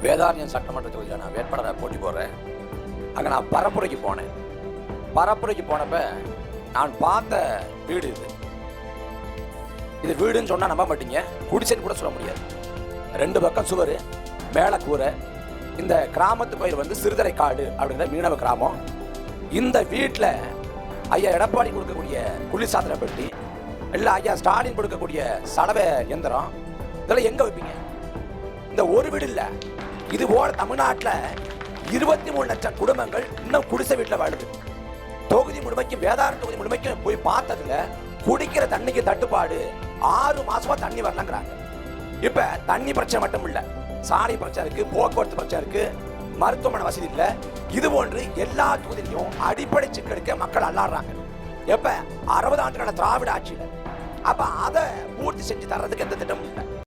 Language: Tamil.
வேதாரண்யம் சட்டமன்ற தொகுதியில் நான் வேட்பாளராக போட்டி போடுறேன். அங்கே நான் பரப்புரைக்கு போனேன். பரப்புரைக்கு போனப்ப நான் பார்த்த வீடு இது வீடுன்னு சொன்னால் நம்ப மாட்டீங்க, குடிசைன்னு கூட சொல்ல முடியாது. 2 பக்கம் சுவர், மேலே கூரை. இந்த கிராமத்து பேர் சிறுதரை காடு அப்படிங்கிற மீனவ கிராமம். இந்த வீட்டில் ஐயா எடப்பாடி கொடுக்கக்கூடிய குளிர்சாதன பெட்டி, இல்லை ஐயா ஸ்டாலின் கொடுக்கக்கூடிய சலவை எந்திரம், இதெல்லாம் எங்கே வைப்பீங்க? இந்த ஒரு வீடு இல்லை, இது போல தமிழ்நாட்டில் 23 லட்சம் குடும்பங்கள் இன்னும் குடிசை வீட்டில் வாழுது. தொகுதி முழுமைக்கும், வேதாரண்யம் தொகுதி முழுமைக்கும் போய் பார்த்ததுல குடிக்கிற தண்ணிக்கு தட்டுப்பாடு, 6 மாசமா தண்ணி வரலங்கிறாங்க. இப்ப தண்ணி பிரச்சனை மட்டும் இல்ல, சாலை பிரச்சனை இருக்கு, போக்குவரத்து பிரச்சனை இருக்கு, மருத்துவமனை வசதி இல்ல. இது போன்று எல்லா தொகுதியிலையும் அடிப்படை சிக்கலுக்கு மக்கள் அல்லாடுறாங்க. எப்ப 60 ஆண்டுகால திராவிட ஆட்சியில அப்ப அதை பூர்த்தி செஞ்சு தர்றதுக்கு எந்த திட்டமும் இல்லை.